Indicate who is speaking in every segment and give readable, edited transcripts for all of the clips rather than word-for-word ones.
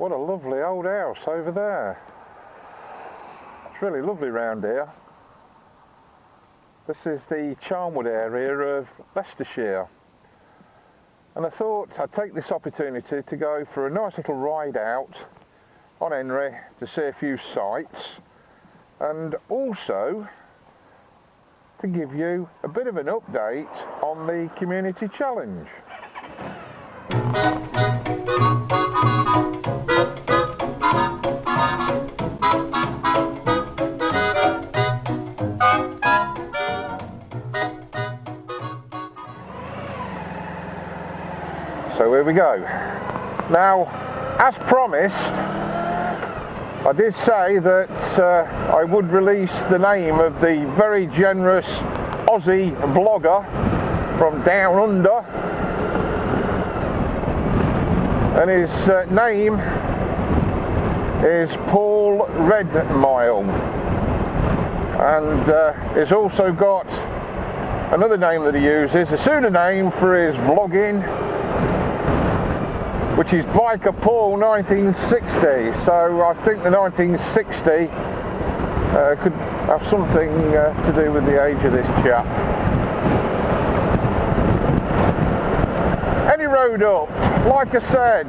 Speaker 1: What a lovely old house over there. It's really lovely round here. This is the Charnwood area of Leicestershire. And I thought I'd take this opportunity to go for a nice little ride out on Henry to see a few sights, and also to give you a bit of an update on the community challenge. So here we go. Now, as promised, I did say that I would release the name of the very generous Aussie vlogger from down under, and his name is Paul Redmile, and he's also got another name that he uses, a pseudonym for his vlogging, which is Biker Paul 1960. So I think the 1960 could have something to do with the age of this chap. Any road up, like I said,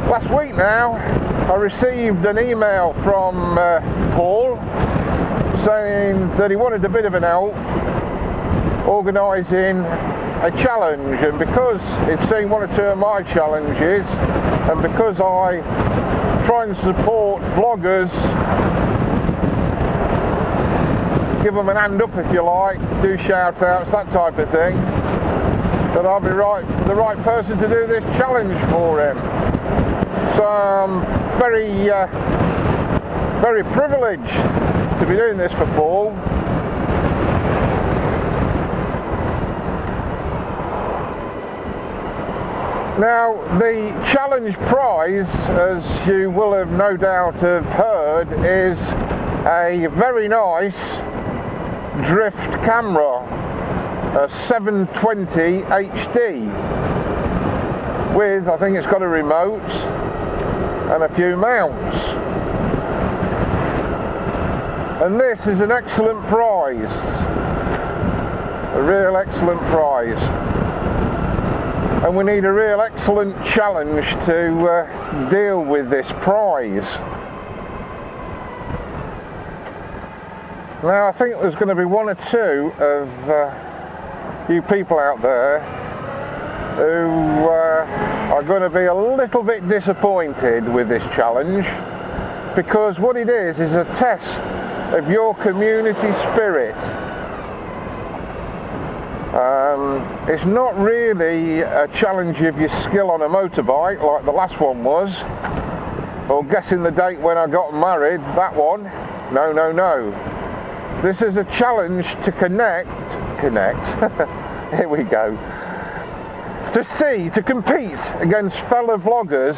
Speaker 1: last week now I received an email from Paul saying that he wanted a bit of an help organising a challenge, and because it's seen one or two of my challenges, and because I try and support vloggers, give them an hand up if you like, do shout outs, that type of thing, that I'll be the right person to do this challenge for him. So I'm very privileged to be doing this for Paul. Now, the challenge prize, as you will have no doubt have heard, is a very nice drift camera, a 720 HD, with, I think it's got a remote and a few mounts. And this is an excellent prize, a real excellent prize. And we need a real excellent challenge to deal with this prize. Now, I think there's going to be one or two of you people out there who are going to be a little bit disappointed with this challenge, because what it is a test of your community spirit. It's not really a challenge of your skill on a motorbike like the last one was, or guessing the date when I got married, that one. No, no, no. This is a challenge to connect, here we go, to compete against fellow vloggers,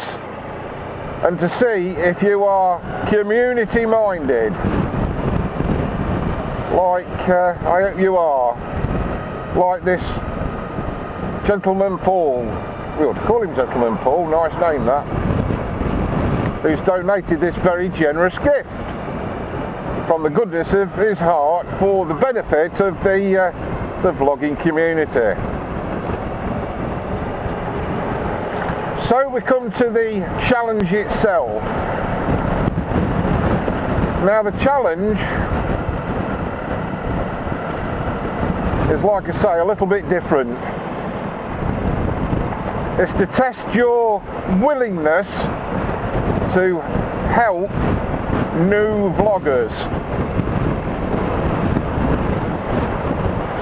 Speaker 1: and to see if you are community minded, like I hope you are. Like this gentleman Paul, we ought to call him Gentleman Paul, nice name that, who's donated this very generous gift from the goodness of his heart for the benefit of the vlogging community. So we come to the challenge itself. Now, the challenge is, like I say, a little bit different. It's to test your willingness to help new vloggers.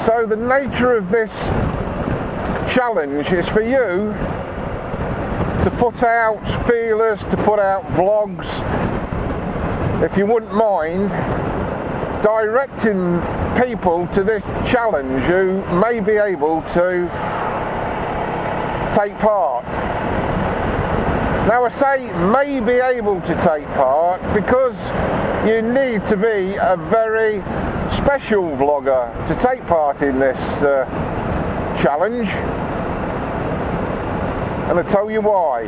Speaker 1: So the nature of this challenge is for you to put out feelers, to put out vlogs, if you wouldn't mind directing people to this challenge who may be able to take part. Now, I say may be able to take part because you need to be a very special vlogger to take part in this challenge. And I'll tell you why.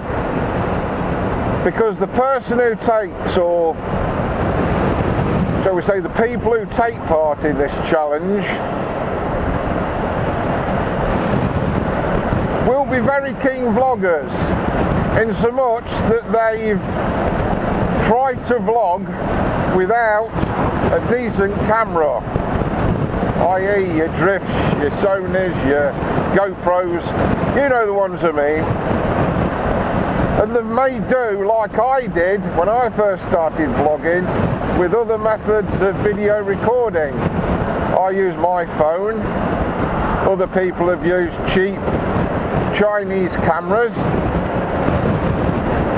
Speaker 1: Because the person who takes, or shall we say the people who take part in this challenge, will be very keen vloggers, in so much that they've tried to vlog without a decent camera, i.e. your drifts, your Sonys, your GoPros, you know the ones I mean. And they may do like I did when I first started vlogging, with other methods of video recording. I use my phone, other people have used cheap Chinese cameras,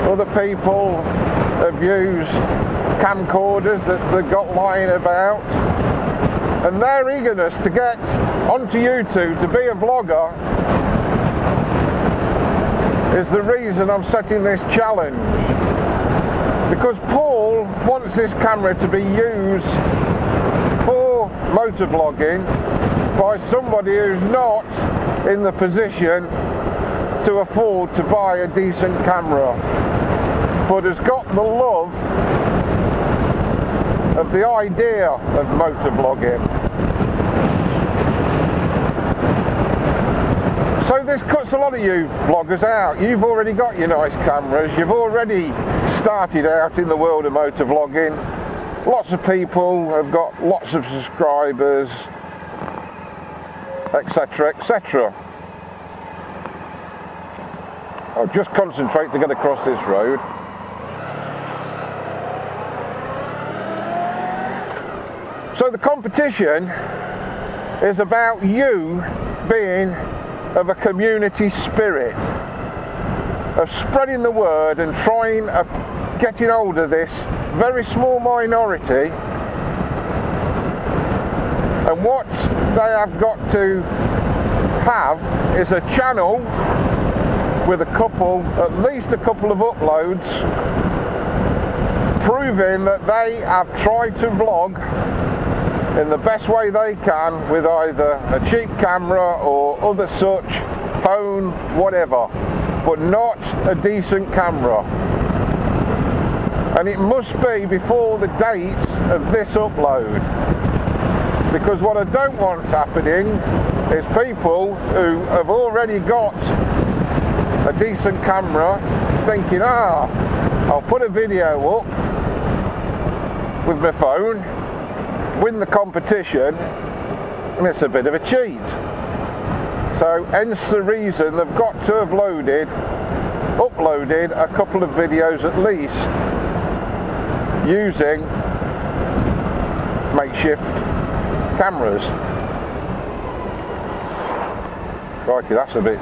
Speaker 1: other people have used camcorders that they've got lying about, and their eagerness to get onto YouTube to be a vlogger is the reason I'm setting this challenge. Because Paul wants this camera to be used for motovlogging by somebody who's not in the position to afford to buy a decent camera, but has got the love of the idea of motovlogging. So this cuts a lot of you vloggers out. You've already got your nice cameras, you've already started out in the world of motovlogging. Lots of people have got lots of subscribers, etc, etc. I'll just concentrate to get across this road. So the competition is about you being of a community spirit, of spreading the word and trying of getting hold of this very small minority. And what they have got to have is a channel with at least a couple of uploads, proving that they have tried to vlog in the best way they can with either a cheap camera or other such, phone, whatever, but not a decent camera. And it must be before the date of this upload, because what I don't want happening is people who have already got a decent camera thinking, I'll put a video up with my phone, win the competition, and it's a bit of a cheat. So hence the reason they've got to have uploaded a couple of videos at least using makeshift cameras. Crikey, that's a bit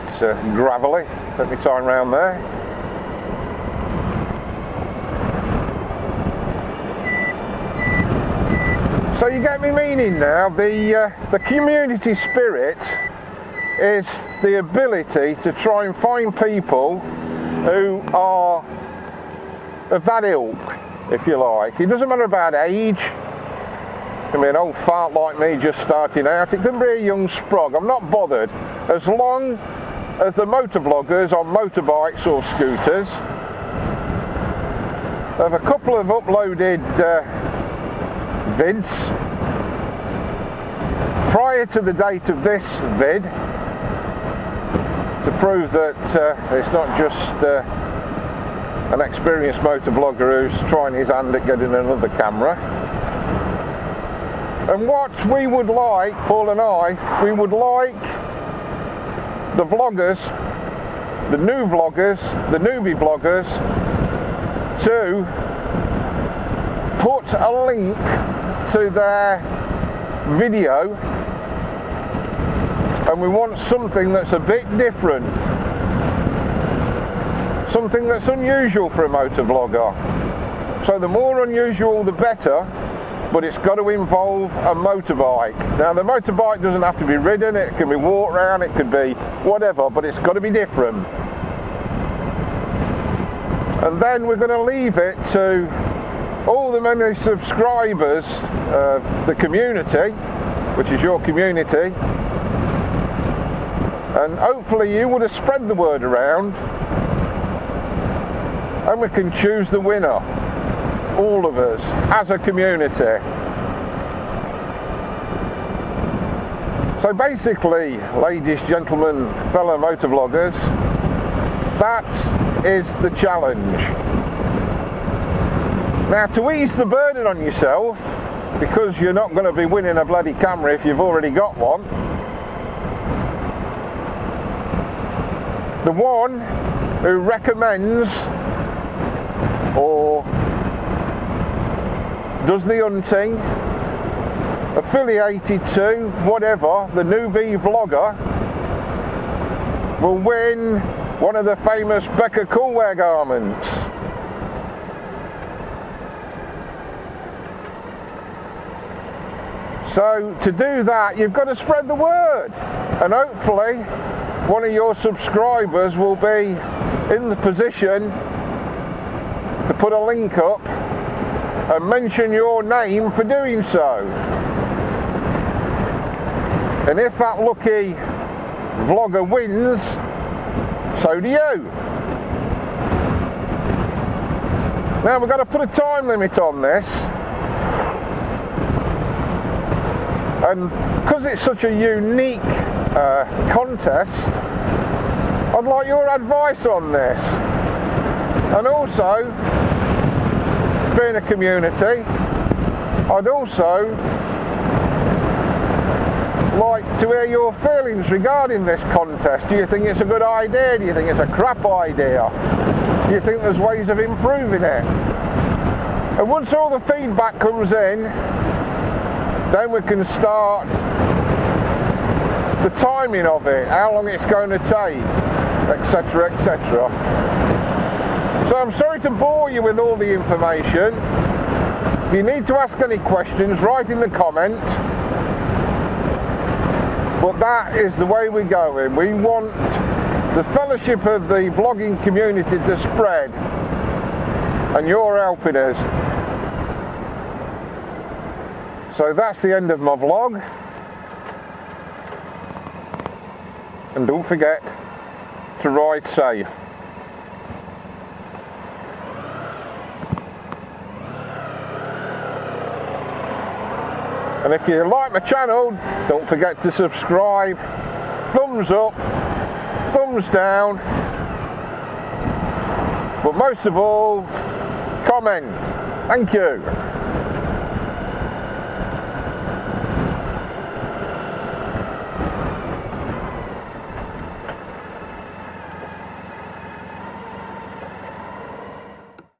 Speaker 1: gravelly. Let me turn around there. So you get me meaning now. The community spirit is the ability to try and find people who are of that ilk, if you like. It doesn't matter about age. It can be an old fart like me just starting out. It can be a young sprog. I'm not bothered. As long as the motovloggers on motorbikes or scooters have a couple of uploaded vids prior to the date of this vid to prove that it's not just an experienced motovlogger who's trying his hand at getting another camera. And what we would like, Paul and I, we would like the vloggers, the new vloggers, the newbie vloggers to put a link to their video, and we want something that's a bit different, something that's unusual for a motovlogger. So the more unusual the better, but it's got to involve a motorbike. Now the motorbike doesn't have to be ridden, it can be walked around, it could be whatever, but it's got to be different. And then we're going to leave it to all the many subscribers of the community, which is your community, and hopefully you would have spread the word around, and we can choose the winner, all of us, as a community. So basically, ladies, gentlemen, fellow motovloggers, that is the challenge. Now, to ease the burden on yourself, because you're not going to be winning a bloody camera if you've already got one, the one who recommends or does the hunting, affiliated to whatever, the newbie vlogger, will win one of the famous Becker Coolwear garments. So to do that, you've got to spread the word, and hopefully one of your subscribers will be in the position to put a link up and mention your name for doing so. And if that lucky vlogger wins, so do you. Now we've got to put a time limit on this, and because it's such a unique contest, I'd like your advice on this. And also, being a community, I'd also like to hear your feelings regarding this contest. Do you think it's a good idea? Do you think it's a crap idea? Do you think there's ways of improving it? And once all the feedback comes in, then we can start the timing of it, how long it's going to take, etc, etc. So I'm sorry to bore you with all the information. If you need to ask any questions, write in the comment. But that is the way we're going. We want the fellowship of the vlogging community to spread, and you're helping us. So that's the end of my vlog. And don't forget to ride safe. And if you like my channel, don't forget to subscribe, thumbs up, thumbs down, but most of all, comment. Thank you.